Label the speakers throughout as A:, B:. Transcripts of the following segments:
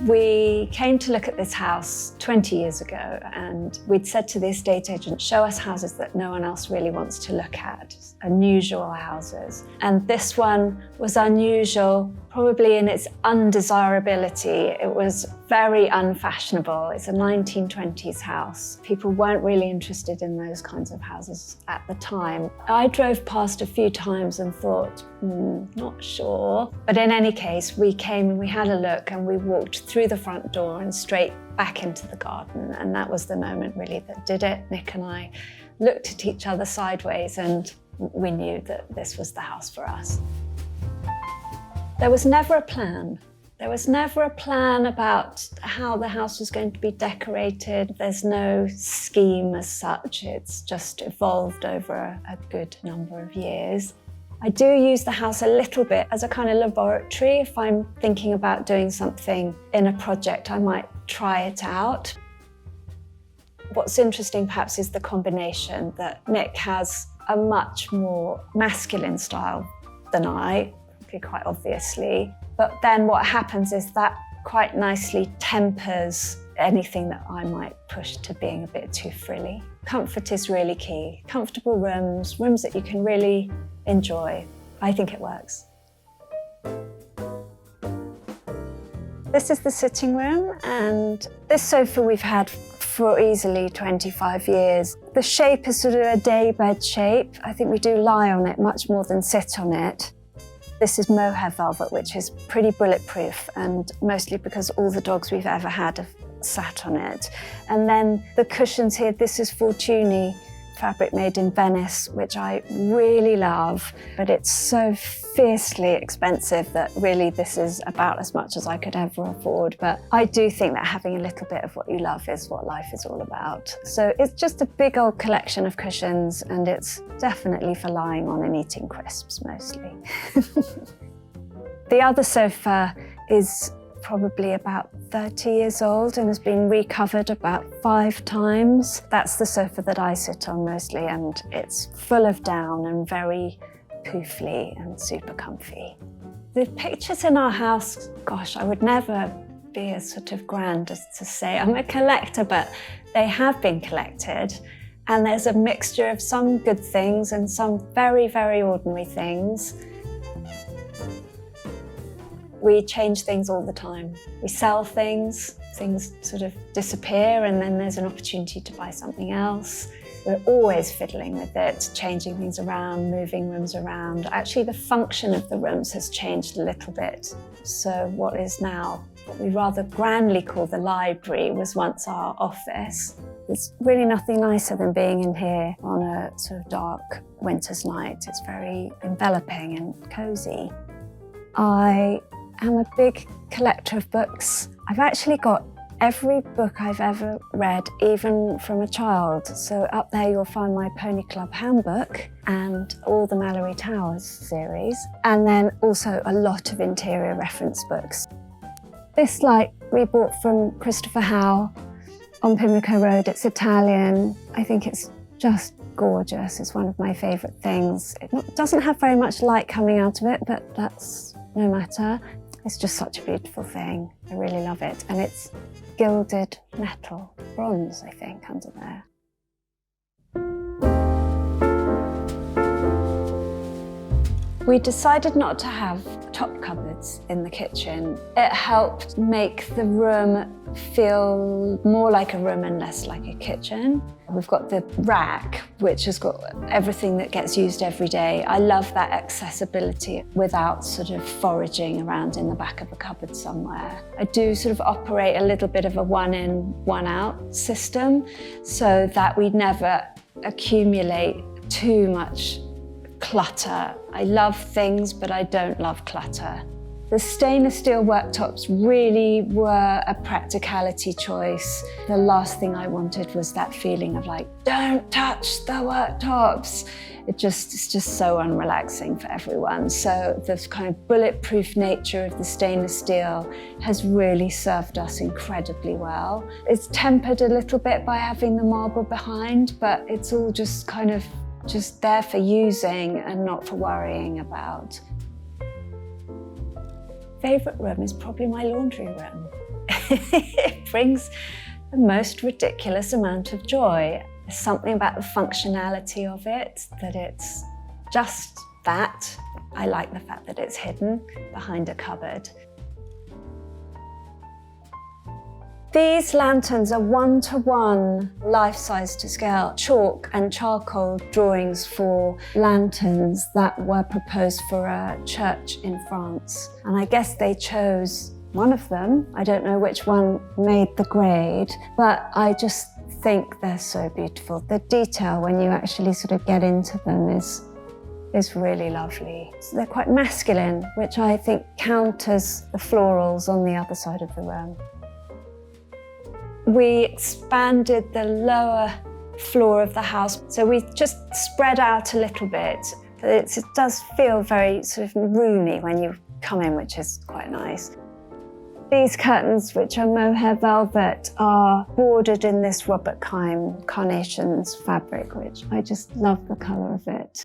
A: We came to look at this house 20 years ago, and we'd said to the estate agent, show us houses that no one else really wants to look at, unusual houses. And this one was unusual, probably in its undesirability. It was very unfashionable. It's a 1920s house. People weren't really interested in those kinds of houses at the time. I drove past a few times and thought, not sure. But in any case, we came and we had a look, and we walked through the front door and straight back into the garden. And that was the moment really that did it. Nick and I looked at each other sideways, and we knew that this was the house for us. There was never a plan. There was never a plan about how the house was going to be decorated. There's no scheme as such. It's just evolved over a good number of years. I do use the house a little bit as a kind of laboratory. If I'm thinking about doing something in a project, I might try it out. What's interesting perhaps is the combination that Nick has a much more masculine style than I, quite obviously. But then what happens is that quite nicely tempers anything that I might push to being a bit too frilly. Comfort is really key. Comfortable rooms, rooms that you can really enjoy. I think it works. This is the sitting room, and this sofa we've had for easily 25 years. The shape is sort of a daybed shape. I think we do lie on it much more than sit on it. This is mohair velvet, which is pretty bulletproof, and mostly because all the dogs we've ever had have sat on it. And then the cushions here, this is Fortuny fabric made in Venice, which I really love, but it's so fiercely expensive that really this is about as much as I could ever afford. But I do think that having a little bit of what you love is what life is all about. So it's just a big old collection of cushions, and it's definitely for lying on and eating crisps mostly. The other sofa is probably about 30 years old and has been recovered about 5 times. That's the sofa that I sit on mostly, and it's full of down and very poofly and super comfy. The pictures in our house, gosh, I would never be as sort of grand as to say I'm a collector, but they have been collected, and there's a mixture of some good things and some very, very ordinary things. We change things all the time. We sell things sort of disappear, and then there's an opportunity to buy something else. We're always fiddling with it, changing things around, moving rooms around. Actually, the function of the rooms has changed a little bit. So what is now what we rather grandly call the library was once our office. There's really nothing nicer than being in here on a sort of dark winter's night. It's very enveloping and cozy. I am a big collector of books. I've actually got every book I've ever read, even from a child. So up there you'll find my Pony Club handbook and all the Mallory Towers series, and then also a lot of interior reference books. This light we bought from Christopher Howe on Pimlico Road. It's Italian. I think it's just gorgeous. It's one of my favourite things. It doesn't have very much light coming out of it, but that's no matter. It's just such a beautiful thing. I really love it. And it's gilded metal, bronze, I think, under there. We decided not to have top cupboards in the kitchen. It helped make the room feel more like a room and less like a kitchen. We've got the rack, which has got everything that gets used every day. I love that accessibility without sort of foraging around in the back of a cupboard somewhere. I do sort of operate a little bit of a one in, one out system so that we never accumulate too much clutter. I love things, but I don't love clutter. The stainless steel worktops really were a practicality choice. The last thing I wanted was that feeling of like, don't touch the worktops. It's just so unrelaxing for everyone. So the kind of bulletproof nature of the stainless steel has really served us incredibly well. It's tempered a little bit by having the marble behind, but it's all just kind of just there for using and not for worrying about. Favourite room is probably my laundry room. it brings the most ridiculous amount of joy. There's something about the functionality of it, that it's just that. I like the fact that it's hidden behind a cupboard. These lanterns are one-to-one, life-size to scale, chalk and charcoal drawings for lanterns that were proposed for a church in France. And I guess they chose one of them. I don't know which one made the grade, but I just think they're so beautiful. The detail when you actually sort of get into them is really lovely. So they're quite masculine, which I think counters the florals on the other side of the room. We expanded the lower floor of the house, so we just spread out a little bit. It does feel very sort of roomy when you come in, which is quite nice. These curtains, which are mohair velvet, are bordered in this Robert Kime carnations fabric, which I just love the colour of it.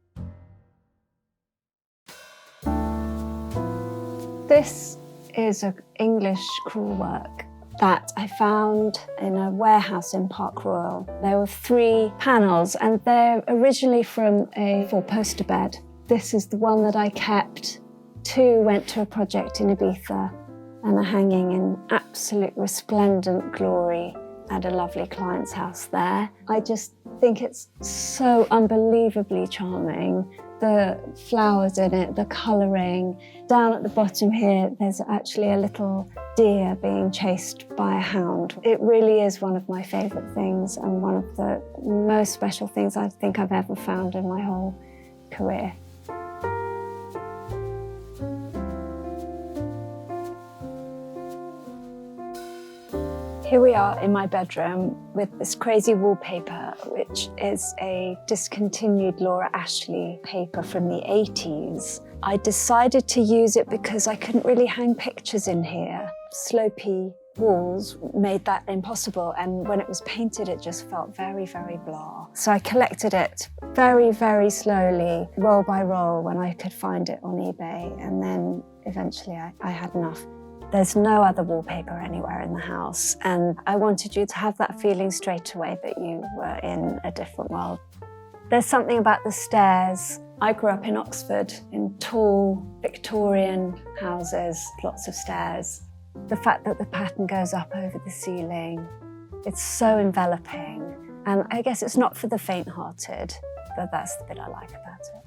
A: This is an English crewel work that I found in a warehouse in Park Royal. There were 3 panels, and they're originally from a 4-poster bed. This is the one that I kept. 2 went to a project in Ibiza and are hanging in absolute resplendent glory at a lovely client's house there. I just think it's so unbelievably charming. The flowers in it, the colouring. Down at the bottom here, there's actually a little deer being chased by a hound. It really is one of my favourite things and one of the most special things I think I've ever found in my whole career. Here we are in my bedroom with this crazy wallpaper, which is a discontinued Laura Ashley paper from the 80s. I decided to use it because I couldn't really hang pictures in here. Slopey walls made that impossible, and when it was painted, it just felt very, very blah. So I collected it very, very slowly, roll by roll, when I could find it on eBay, and then eventually I had enough. There's no other wallpaper anywhere in the house, and I wanted you to have that feeling straight away that you were in a different world. There's something about the stairs. I grew up in Oxford in tall Victorian houses, lots of stairs. The fact that the pattern goes up over the ceiling, it's so enveloping. And I guess it's not for the faint-hearted, but that's the bit I like about it.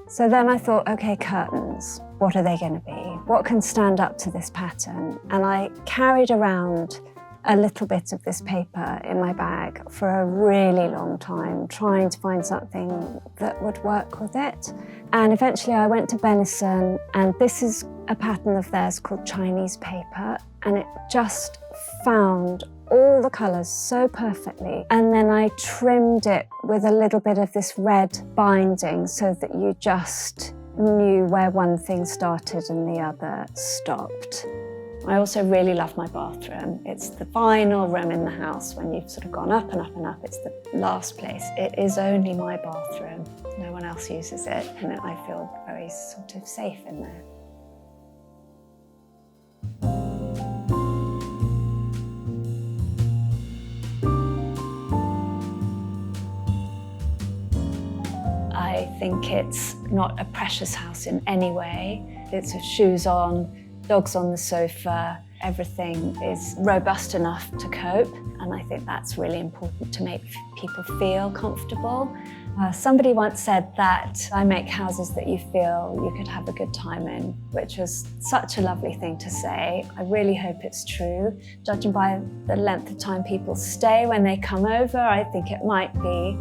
A: So then I thought, okay, curtains, what are they going to be? What can stand up to this pattern? And I carried around a little bit of this paper in my bag for a really long time, trying to find something that would work with it. And eventually I went to Benison, and this is a pattern of theirs called Chinese paper, and it just found all the colours so perfectly. And then I trimmed it with a little bit of this red binding so that you just knew where one thing started and the other stopped. I also really love my bathroom. It's the final room in the house. When you've sort of gone up and up and up, it's the last place. It is only my bathroom. No one else uses it, and I feel very sort of safe in there. I think it's not a precious house in any way. It's shoes on, dogs on the sofa, everything is robust enough to cope, and I think that's really important to make people feel comfortable. Somebody once said that I make houses that you feel you could have a good time in, which was such a lovely thing to say. I really hope it's true. Judging by the length of time people stay when they come over, I think it might be.